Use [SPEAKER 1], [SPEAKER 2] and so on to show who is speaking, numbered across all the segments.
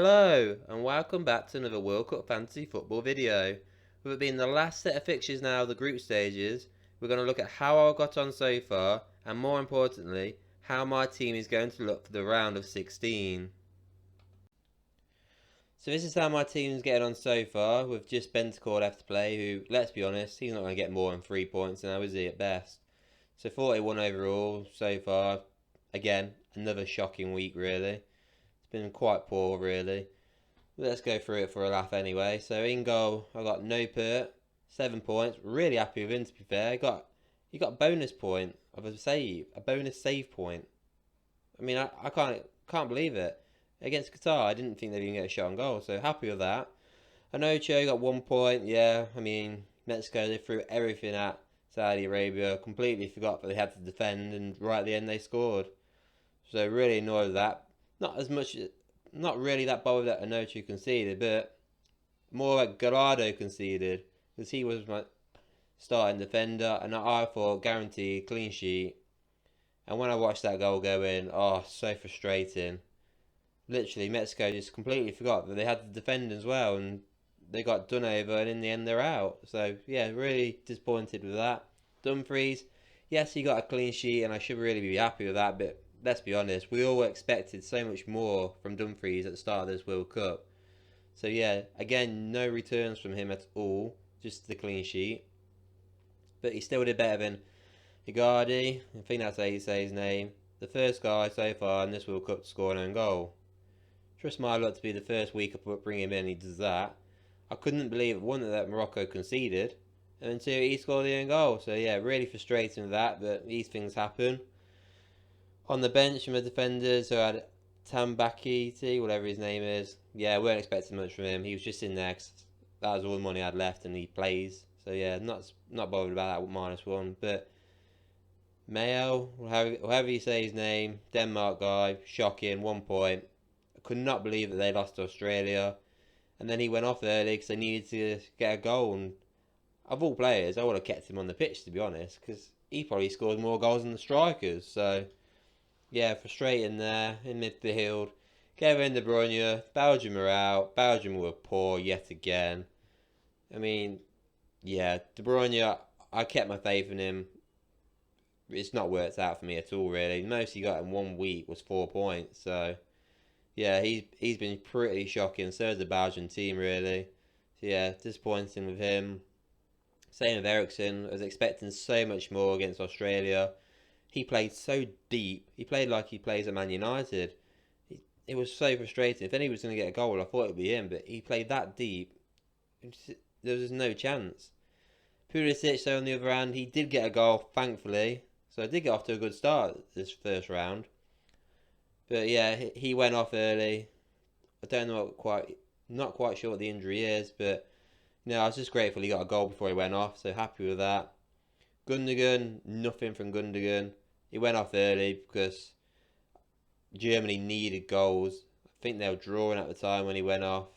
[SPEAKER 1] Hello and welcome back to another World Cup Fantasy Football video. With it being the last set of fixtures now of the group stages, we're going to look at how I got on so far and more importantly, how my team is going to look for the round of 16. So this is how my team's getting on so far with just Bentacore left to play who, let's be honest, he's not going to get more than 3 points now, is he, at best. So 41 overall so far. Again, another shocking week really. It's been quite poor really. Let's go through it for a laugh anyway. So in goal, I got No Pert, 7 points. Really happy with him to be fair. He got a bonus point of a bonus save point. I mean, I can't believe it. Against Qatar, I didn't think they'd even get a shot on goal, so happy with that. Anocho got 1 point. Yeah, I mean, Mexico, they threw everything at Saudi Arabia. Completely forgot that they had to defend, and right at the end they scored. So really annoyed with that. Not really that bothered that Anochu conceded, but more like Gallardo conceded because he was my starting defender, and I thought guaranteed clean sheet. And when I watched that goal go in, oh, so frustrating. Literally, Mexico just completely forgot that they had to defend as well, and they got done over, and in the end they're out. So yeah, really disappointed with that. Dumfries, yes, he got a clean sheet, and I should really be happy with that, but let's be honest, we all expected so much more from Dumfries at the start of this World Cup. So yeah, again, no returns from him at all, just the clean sheet. But he still did better than Icardi, I think that's how you say his name, the first guy so far in this World Cup to score an own goal. Trust my luck to be the first week I bring him in, he does that. I couldn't believe it, one, that Morocco conceded, and then two, he scored the own goal. So yeah, really frustrating with that, but these things happen. On the bench from the defenders, who had Tambakiti, whatever his name is. Yeah, we weren't expecting much from him. He was just in there 'cause that was all the money I had left, and he plays. So yeah, not bothered about that with -1. But Mayo, however you say his name, Denmark guy, shocking, 1 point. I could not believe that they lost to Australia. And then he went off early because they needed to get a goal. And of all players, I would have kept him on the pitch, to be honest, because he probably scores more goals than the strikers. So yeah, frustrating there in midfield. Kevin De Bruyne, Belgium are out. Belgium were poor yet again. I mean, yeah, De Bruyne, I kept my faith in him. It's not worked out for me at all, really. The most he got in 1 week was 4 points. So, yeah, he's been pretty shocking. So has the Belgian team, really. So, yeah, disappointing with him. Same with Ericsson. I was expecting so much more against Australia. He played so deep. He played like he plays at Man United. It was so frustrating. If anyone was going to get a goal, I thought it would be him, but he played that deep. There was just no chance. Pulisic, though, on the other hand, he did get a goal, thankfully. So I did get off to a good start this first round. But yeah, he went off early. I don't know not quite sure what the injury is, but I was just grateful he got a goal before he went off. So happy with that. Gundogan, nothing from Gundogan. He went off early because Germany needed goals. I think they were drawing at the time when he went off.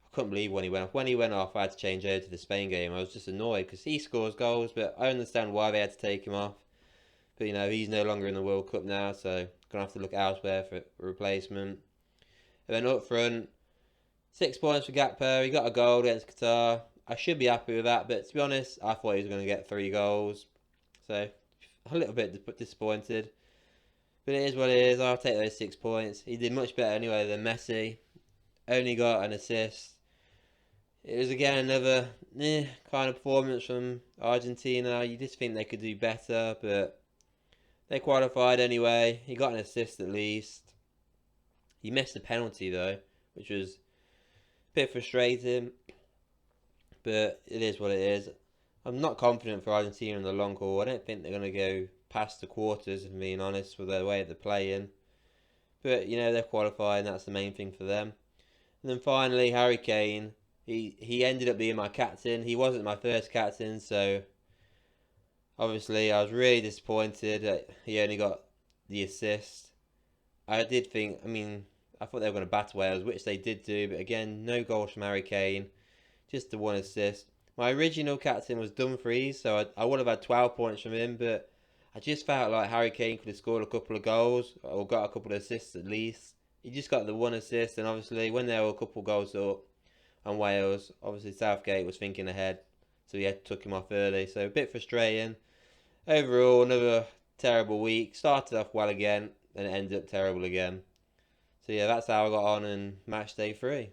[SPEAKER 1] I couldn't believe when he went off. When he went off, I had to change over to the Spain game. I was just annoyed because he scores goals, but I understand why they had to take him off. But he's no longer in the World Cup now, so gonna have to look elsewhere for a replacement. And then up front, 6 points for Gakpo. He got a goal against Qatar. I should be happy with that, but to be honest, I thought he was going to get 3 goals. So, a little bit disappointed. But it is what it is. I'll take those 6 points. He did much better anyway than Messi. Only got an assist. It was again another kind of performance from Argentina. You just think they could do better, but they qualified anyway. He got an assist at least. He missed a penalty though, which was a bit frustrating. But it is what it is. I'm not confident for Argentina in the long haul. I don't think they're going to go past the quarters, if I'm being honest, with the way they're playing. But, they're qualifying. That's the main thing for them. And then finally, Harry Kane. He ended up being my captain. He wasn't my first captain, so obviously I was really disappointed that he only got the assist. I did think, I thought they were going to batter Wales, which they did do. But again, no goals from Harry Kane. Just the 1 assist. My original captain was Dumfries, so I would have had 12 points from him, but I just felt like Harry Kane could have scored a couple of goals, or got a couple of assists at least, He just got the one assist, and obviously when they were a couple goals up on Wales, obviously Southgate was thinking ahead, so he had took him off early. So a bit frustrating. Overall, another terrible week. Started off well again, and it ended up terrible again. So yeah, that's how I got on in match day 3.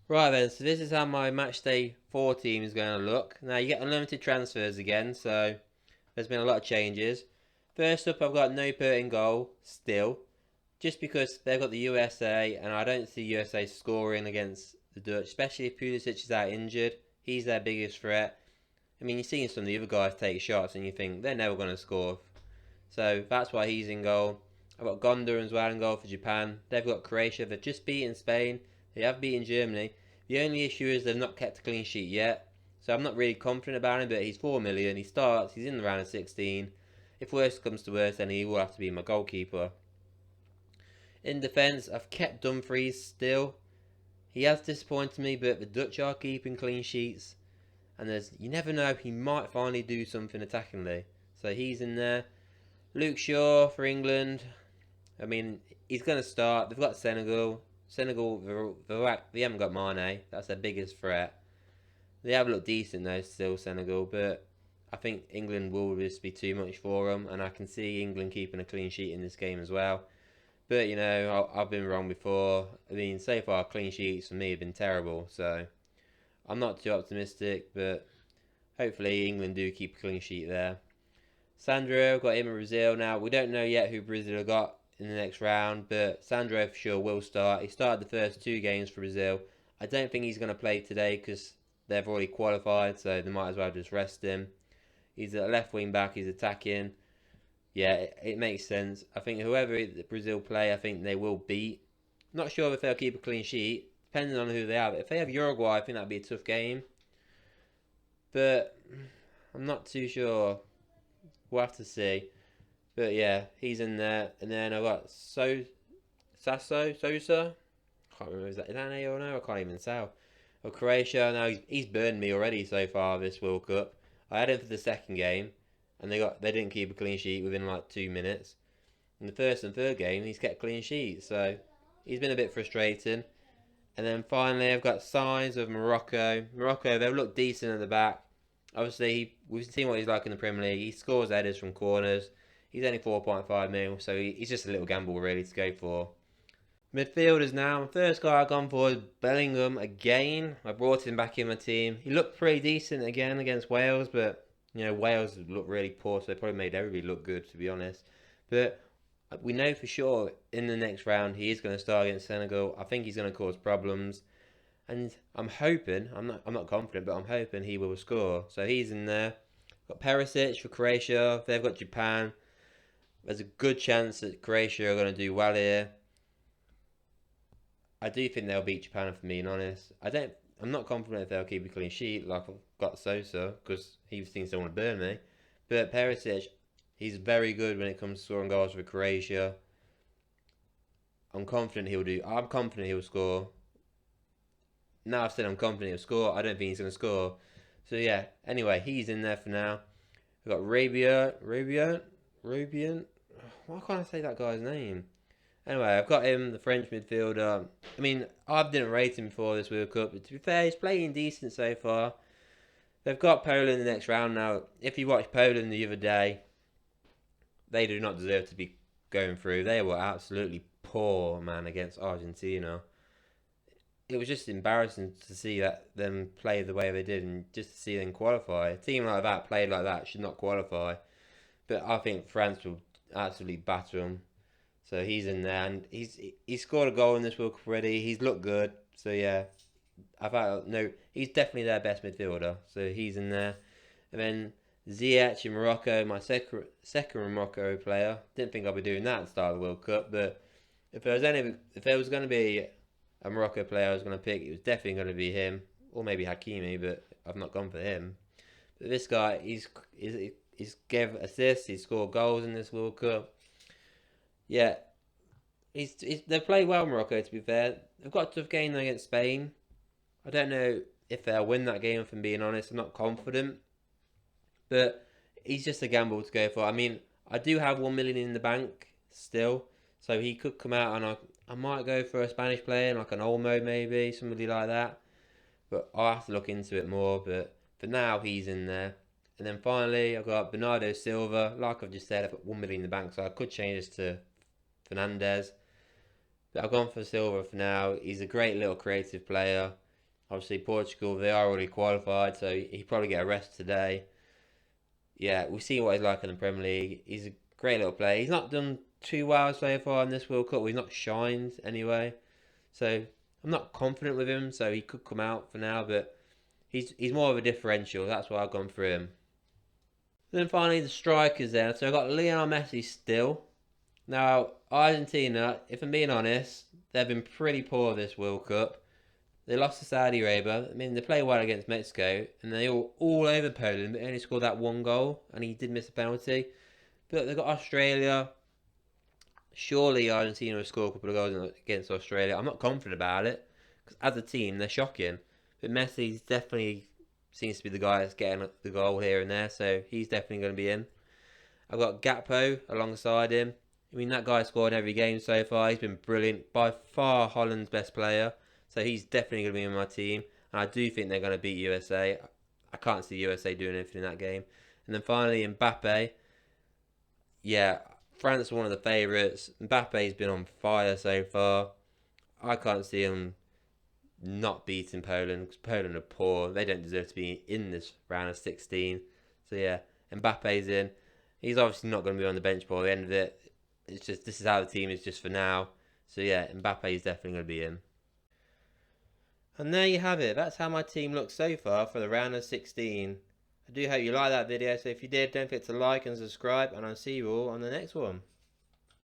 [SPEAKER 1] Right then, so this is how my match day 4 team is going to look. Now you get unlimited transfers again, so there's been a lot of changes. First up, I've got Noper in goal still, just because they've got the USA, and I don't see USA scoring against the Dutch, especially if Pulisic is out injured. He's their biggest threat. I mean, you're seeing some of the other guys take shots, and you think they're never going to score. So that's why he's in goal. I've got Gonda as well in goal for Japan. They've got Croatia. They've just beaten Spain. They have beaten Germany. The only issue is they've not kept a clean sheet yet. So I'm not really confident about him, but he's 4 million. He starts. He's in the round of 16. If worst comes to worst, then he will have to be my goalkeeper. In defence, I've kept Dumfries still. He has disappointed me, but the Dutch are keeping clean sheets. And you never know, he might finally do something attackingly. So he's in there. Luke Shaw for England. I mean, he's going to start. They've got Senegal. They haven't got Mane. That's their biggest threat. They have looked decent though, still, Senegal. But I think England will just be too much for them. And I can see England keeping a clean sheet in this game as well. But, you know, I've been wrong before. I mean, so far, clean sheets for me have been terrible. So I'm not too optimistic. But hopefully England do keep a clean sheet there. Sandro, got him in Brazil. Now, we don't know yet who Brazil have got in the next round, but Sandro for sure will start. He started the first 2 games for Brazil. I don't think he's going to play today because they've already qualified, so they might as well just rest him. He's a left wing back, he's attacking. Yeah, it makes sense. I think whoever Brazil play, I think they will beat. Not sure if they'll keep a clean sheet, depending on who they have. If they have Uruguay, I think that'd be a tough game. But I'm not too sure. We'll have to see. But yeah, he's in there. And then I've got Sosa. Can't remember, is that an A or no? I can't even tell. Of Croatia. Now he's burned me already so far this World Cup. I had him for the second game, and they didn't keep a clean sheet within like 2 minutes. In the first and third game, he's kept clean sheets, so he's been a bit frustrating. And then finally, I've got signs of Morocco. Morocco, they've looked decent at the back. Obviously, we've seen what he's like in the Premier League. He scores headers from corners. He's only 4.5 mil, so he's just a little gamble really to go for. Midfielders now. First guy I've gone for is Bellingham again. I brought him back in my team. He looked pretty decent again against Wales, but you know Wales looked really poor, so they probably made everybody look good, to be honest. But we know for sure in the next round he is going to start against Senegal. I think he's going to cause problems. And I'm hoping, I'm not confident, but I'm hoping he will score. So he's in there. Got Perisic for Croatia. They've got Japan. There's a good chance that Croatia are going to do well here. I do think they'll beat Japan, if I'm being honest. I'm not confident if they'll keep a clean sheet like I've got Sosa, because he thinks they want to burn me. But Perisic, he's very good when it comes to scoring goals for Croatia. I'm confident he'll score. Now I've said I'm confident he'll score. I don't think he's going to score. So yeah, anyway, he's in there for now. We've got Rabiot. Why can't I say that guy's name? Anyway, I've got him, the French midfielder. I mean, I didn't rate him before this World Cup, but to be fair, he's playing decent so far. They've got Poland in the next round now. If you watched Poland the other day, they do not deserve to be going through. They were absolutely poor, man, against Argentina. It was just embarrassing to see them play the way they did, and just to see them qualify. A team like that, played like that, should not qualify. But I think France will absolutely batter them. So he's in there, and he's scored a goal in this World Cup already. He's looked good. So yeah, he's definitely their best midfielder. So he's in there. And then Ziyech in Morocco, my second Morocco player. Didn't think I'd be doing that at the start of the World Cup, but if there was going to be a Morocco player I was going to pick, it was definitely going to be him, or maybe Hakimi, but I've not gone for him. But this guy, he's gave assists, he's scored goals in this World Cup. Yeah, they played well, Morocco, to be fair. They've got a tough game against Spain. I don't know if they'll win that game, if I'm being honest. I'm not confident. But he's just a gamble to go for. I mean, I do have 1 million in the bank, still. So he could come out, and I might go for a Spanish player, like an Olmo maybe, somebody like that. But I'll have to look into it more. But for now, he's in there. And then finally, I've got Bernardo Silva. Like I've just said, I've got 1 million in the bank, so I could change this to Fernandez. But I've gone for Silva for now. He's a great little creative player. Obviously, Portugal, they are already qualified, so he'll probably get a rest today. Yeah, we see what he's like in the Premier League. He's a great little player. He's not done too well so far in this World Cup. He's not shined anyway. So I'm not confident with him, so he could come out for now, but he's more of a differential. That's why I've gone for him. Then finally, the strikers there. So I've got Lionel Messi still. Now, Argentina, if I'm being honest, they've been pretty poor this World Cup. They lost to Saudi Arabia. I mean, they played well against Mexico, and they all over Poland, but only scored that one goal, and he did miss a penalty. But they've got Australia. Surely Argentina will score a couple of goals against Australia. I'm not confident about it, because as a team, they're shocking. But Messi definitely seems to be the guy that's getting the goal here and there, so he's definitely going to be in. I've got Gakpo alongside him. I mean, that guy scored in every game so far. He's been brilliant. By far Holland's best player. So he's definitely going to be in my team. And I do think they're going to beat USA. I can't see USA doing anything in that game. And then finally, Mbappe. Yeah, France are one of the favourites. Mbappe's been on fire so far. I can't see him not beating Poland, because Poland are poor. They don't deserve to be in this round of 16. So yeah, Mbappe's in. He's obviously not going to be on the bench by the end of it. It's just, this is how the team is just for now. So yeah, Mbappe is definitely going to be in. And there you have it. That's how my team looks so far for the round of 16. I do hope you like that video. So if you did, don't forget to like and subscribe. And I'll see you all on the next one.